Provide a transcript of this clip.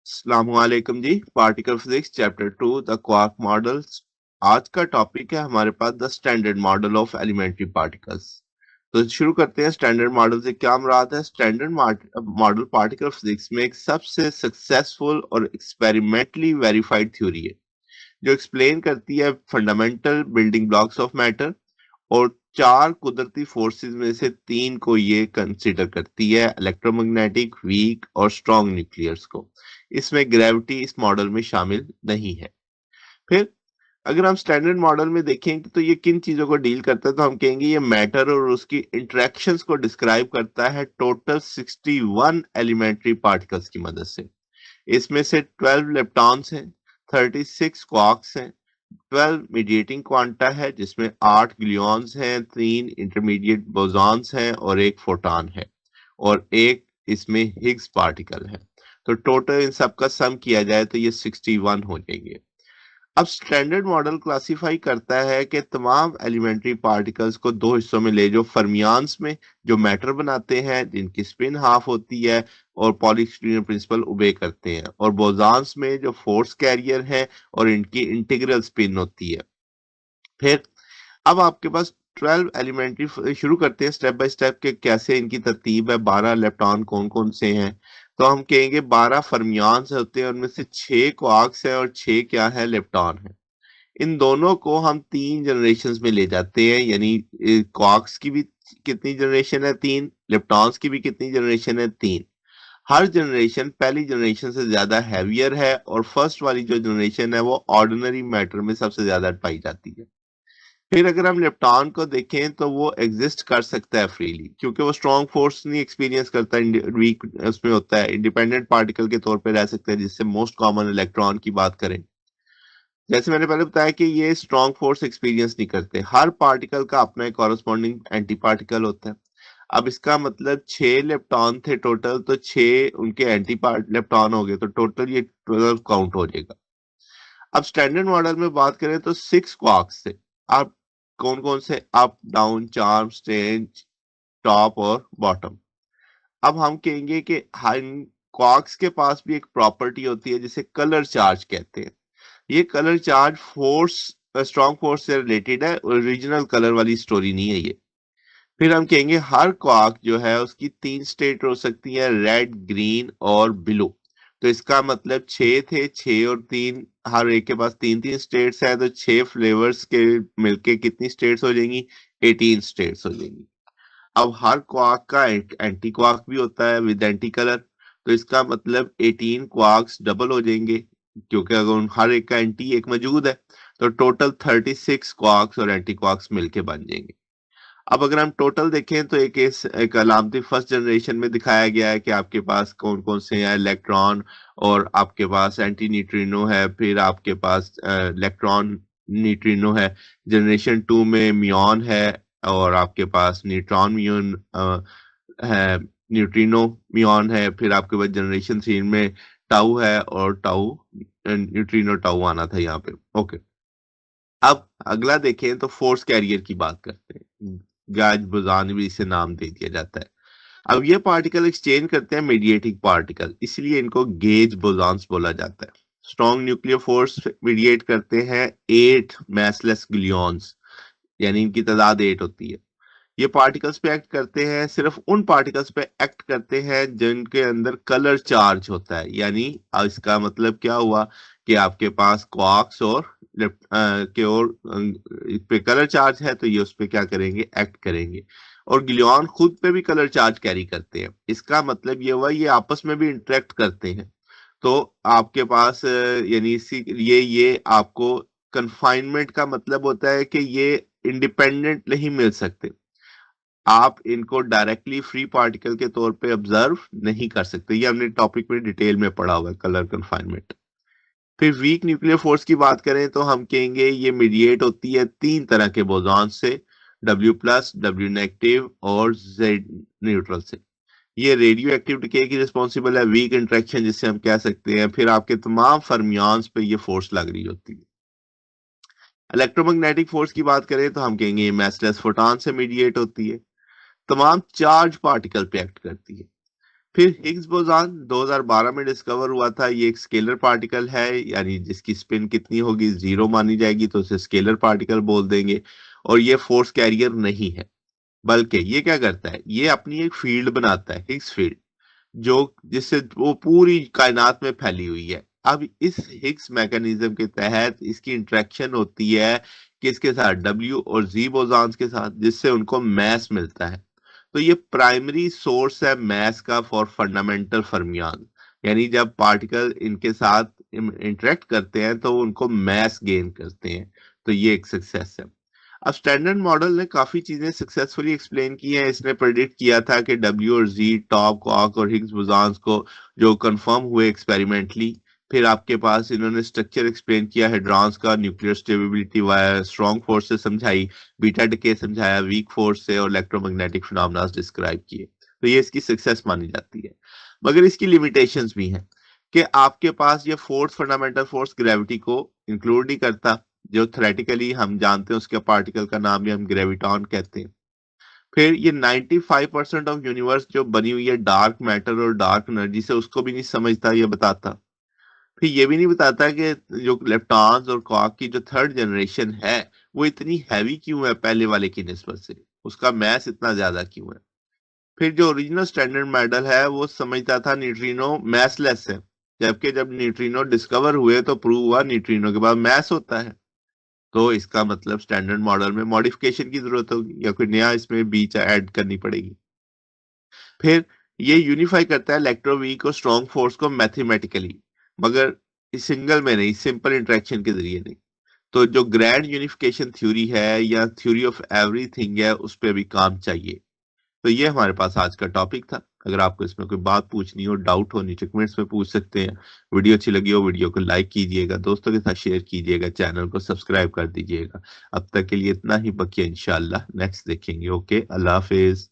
अस्सलामुअलैकुम जी। Particle physics chapter 2 the quark models. आज का टॉपिक है हमारे पास the standard model of elementary particles. तो शुरू करते हैं। स्टैंडर्ड मॉडल से क्या मुराद है? स्टैंडर्ड मॉडल पार्टिकल फिजिक्स में एक सबसे सक्सेसफुल और एक्सपेरिमेंटली वेरीफाइड थ्योरी है जो एक्सप्लेन करती है fundamental building blocks of matter और चार कुदरती फोर्सेस में से तीन को ये कंसिडर करती है, इलेक्ट्रोमैग्नेटिक, वीक और स्ट्रॉन्ग न्यूक्लियर्स को। इसमें ग्रेविटी इस मॉडल में शामिल नहीं है। फिर अगर हम स्टैंडर्ड मॉडल में देखें तो ये किन चीजों को डील करता है, तो हम कहेंगे ये मैटर और उसकी इंटरेक्शंस को डिस्क्राइब करता है टोटल 61 एलिमेंट्री पार्टिकल्स की मदद से। इसमें से 12 लेप्टॉन्स हैं, 36 क्वार्क्स हैं, 12 मीडिएटिंग क्वांटा है जिसमें 8 ग्लूऑन्स हैं, 3 इंटरमीडिएट बोसॉन्स हैं और एक फोटॉन है और एक इसमें हिग्स पार्टिकल है। तो टोटल इन सब का सम किया जाए तो ये 61 हो जाएंगे। अब स्टैंडर्ड मॉडल क्लासिफाई करता है कि तमाम एलिमेंट्री पार्टिकल्स को दो हिस्सों में ले, जो फर्मियान्स में जो मैटर बनाते हैं जिनकी स्पिन हाफ होती है और पॉलीस्टीरियन प्रिंसिपल ओबे करते हैं, और बोसॉन्स में जो फोर्स कैरियर है और इनकी इंटीग्रल स्पिन होती है। फिर अब आपके पास 12 एलिमेंट्री शुरू करते हैं स्टेप बाय स्टेप के कैसे इनकी तरतीब है। 12 इलेक्ट्रॉन कौन कौन से हैं, तो हम कहेंगे 12 फर्मियान्स होते हैं, उनमें से 6 क्वार्क्स है और 6 क्या है, लेप्टॉन है। इन दोनों को हम 3 जनरेशंस में ले जाते हैं, यानी क्वार्क्स की भी कितनी जनरेशन है, 3। लेप्टॉन्स की भी कितनी जनरेशन है, 3। हर जनरेशन पहली जनरेशन से ज्यादा हैवियर है और फर्स्ट वाली जो जनरेशन है वो ऑर्डिनरी मैटर में सबसे ज्यादा पाई जाती है। फिर अगर हम लेप्टॉन को देखें तो वो एग्जिस्ट कर सकता है फ्रीली, क्योंकि वो स्ट्रॉन्ग फोर्स नहीं एक्सपीरियंस करता, वीक उसमें होता है, इंडिपेंडेंट पार्टिकल के तौर पे रह सकता है, जिससे मोस्ट कॉमन इलेक्ट्रॉन की बात करें। जैसे मैंने पहले बताया कि ये स्ट्रॉन्ग फोर्स एक्सपीरियंस नहीं करते। हर पार्टिकल का अपना एक कॉरस्पॉन्डिंग एंटी पार्टिकल होता है। अब इसका मतलब 6 लेप्टॉन थे टोटल, तो 6 उनके एंटी पार्ट लेप्टॉन हो गए, तो टोटल ये 12 काउंट हो जाएगा। अब स्टैंडर्ड मॉडल में बात करें तो 6 क्वार्क्स थे। अब कौन कौन से? Up, down, charm, strange, top और बॉटम। अब हम कहेंगे कि इन क्वार्क्स के पास भी एक प्रॉपर्टी होती है जिसे कलर चार्ज कहते हैं। ये colour charge force, strong force से रिलेटेड है, ओरिजिनल कलर वाली स्टोरी नहीं है ये। फिर हम कहेंगे हर क्वार्क जो है उसकी 3 स्टेट हो सकती है, रेड, ग्रीन और ब्लू। तो इसका मतलब 6 थे, 6 और 3, हर एक के पास 3 3 स्टेट्स है, तो 6 फ्लेवर्स के मिलके कितनी स्टेट्स हो जाएंगी, 18 स्टेट्स हो जाएंगी। अब हर क्वार्क का एंटी क्वार्क भी होता है विद एंटी कलर, तो इसका मतलब 18 क्वार्क्स डबल हो जाएंगे, क्योंकि अगर हर एक का एंटी एक मौजूद है, तो टोटल 36 क्वार्क्स और एंटी क्वार्क्स मिलके बन जाएंगे। अब अगर हम टोटल देखें तो एक अलामती फर्स्ट जनरेशन में दिखाया गया है कि आपके पास कौन कौन से हैं, इलेक्ट्रॉन, और आपके पास एंटी न्यूट्रिनो है, फिर आपके पास इलेक्ट्रॉन न्यूट्रिनो है। जनरेशन 2 में म्यून है और आपके पास न्यूट्रॉन म्यून है, न्यूट्रिनो म्यून है। फिर आपके पास जनरेशन 3 में टाउ है और टाउ न्यूट्रिनो टाउ आना था यहाँ पे। ओके, अब अगला देखें तो फोर्स कैरियर की बात करते हैं। गैज बोसॉन भी इसे नाम दे दिया जाता है। अब ये पार्टिकल एक्सचेंज करते हैं मीडिएटिंग पार्टिकल, इसलिए इनको गेज बोसॉन्स बोला जाता है। स्ट्रॉन्ग न्यूक्लियर फोर्स मीडिएट करते हैं 8 मैसलेस ग्लूऑन्स, यानी इनकी तादाद 8 होती है। ये पार्टिकल्स पे एक्ट करते हैं, सिर्फ उन पार्टिकल्स पे एक्ट करते हैं जिनके अंदर कलर चार्ज होता है। यानी इसका मतलब क्या हुआ कि आपके पास क्वार्क्स और के और इस पे कलर चार्ज है, तो ये उस पे क्या करेंगे, एक्ट करेंगे। और ग्लूऑन खुद पे भी कलर चार्ज कैरी करते हैं। इसका मतलब ये हुआ ये आपस में भी इंटरेक्ट करते हैं। तो आपके पास यानी इसी ये आपको कन्फाइनमेंट का मतलब होता है कि ये इंडिपेंडेंट नहीं मिल सकते, आप इनको डायरेक्टली फ्री पार्टिकल के तौर पे ऑब्जर्व नहीं कर सकते। ये हमने टॉपिक में डिटेल में पढ़ा हुआ है, कलर कन्फाइनमेंट। फिर वीक न्यूक्लियर फोर्स की बात करें तो हम कहेंगे ये मीडिएट होती है 3 तरह के बोसॉन से, W+, W नेगेटिव और Z न्यूट्रल से। ये रेडियो एक्टिव डिके की रिस्पॉन्सिबल है, वीक इंटरेक्शन जिससे हम कह सकते हैं। फिर आपके तमाम फर्मियान्स पे ये फोर्स लग रही होती है। इलेक्ट्रोमैग्नेटिक फोर्स की बात करें तो हम कहेंगे ये मैसलेस फोटॉन से मीडिएट होती है, तमाम चार्ज पार्टिकल पे एक्ट करती है। फिर हिग्स बोसॉन 2012 में डिस्कवर हुआ था। ये एक स्केलर पार्टिकल है, यानी जिसकी स्पिन कितनी होगी, 0 मानी जाएगी तो उसे स्केलर पार्टिकल बोल देंगे। और ये फोर्स कैरियर नहीं है, बल्कि ये क्या करता है, ये अपनी एक फील्ड बनाता है, हिग्स फील्ड, जो जिससे वो पूरी कायनात में फैली हुई है। अब इस हिग्स मैकेनिज्म के तहत इसकी इंटरेक्शन होती है किसके साथ, डब्ल्यू और जी बोसॉन्स के साथ, जिससे उनको मैस मिलता है। तो ये प्राइमरी सोर्स है मैस का फॉर फंडामेंटल फर्मियान, यानी जब पार्टिकल इनके साथ इंटरेक्ट करते हैं तो उनको मैस गेन करते हैं। तो ये एक सक्सेस है। अब स्टैंडर्ड मॉडल ने काफी चीजें सक्सेसफुली एक्सप्लेन की हैं। इसने प्रेडिक्ट किया था कि डब्ल्यू और जी, टॉप, क्वार्क और हिग्स बोसॉन्स को जो कंफर्म हुए एक्सपेरिमेंटली। फिर आपके पास इन्होंने स्ट्रक्चर एक्सप्लेन किया हेड्रॉन्स का, nuclear stability via strong force से समझाई, बीटा डिके समझाया वीक फोर्स से, और इलेक्ट्रोमैग्नेटिक फिनोमेना डिस्क्राइब किए। तो ये इसकी सक्सेस मानी जाती है। मगर इसकी लिमिटेशंस भी हैं कि आपके पास ये फोर्थ फंडामेंटल फोर्स ग्रेविटी को इंक्लूड नहीं करता, जो थ्योरेटिकली हम जानते हैं उसके पार्टिकल का नाम भी हम ग्रेविटॉन कहते हैं। फिर ये 95% ऑफ यूनिवर्स जो बनी हुई है डार्क मैटर और डार्क एनर्जी से, उसको भी नहीं समझता, ये बताता। फिर ये भी नहीं बताता कि जो लेप्टॉन्स और क्वार्क की जो थर्ड जनरेशन है वो इतनी हैवी क्यों है पहले वाले की निस्बत से, उसका मैस इतना ज्यादा क्यों है। फिर जो ओरिजिनल स्टैंडर्ड मॉडल है वो समझता था न्यूट्रिनो मैसलेस है, जबकि जब न्यूट्रिनो डिस्कवर हुए तो प्रूव हुआ न्यूट्रिनो के बाद मैस होता है। तो इसका मतलब स्टैंडर्ड मॉडल में मॉडिफिकेशन की जरूरत होगी या कोई नया इसमें बीच ऐड करनी पड़ेगी। फिर ये यूनिफाई करता है इलेक्ट्रोवीक और स्ट्रॉन्ग फोर्स को मैथमेटिकली, मगर इस सिंगल में नहीं, सिंपल इंटरेक्शन के जरिए नहीं। तो जो ग्रैंड यूनिफिकेशन थ्योरी है या थ्योरी ऑफ एवरीथिंग है, उस पर भी काम चाहिए। तो ये हमारे पास आज का टॉपिक था। अगर आपको इसमें कोई बात पूछनी हो, डाउट हो, नीचे कमेंट्स में पूछ सकते हैं। वीडियो अच्छी लगी हो वीडियो को लाइक कीजिएगा, दोस्तों के साथ शेयर कीजिएगा, चैनल को सब्सक्राइब कर दीजिएगा। अब तक के लिए इतना ही, बकिया इंशाल्लाह नेक्स्ट देखेंगे। ओके, अल्लाह हाफिज।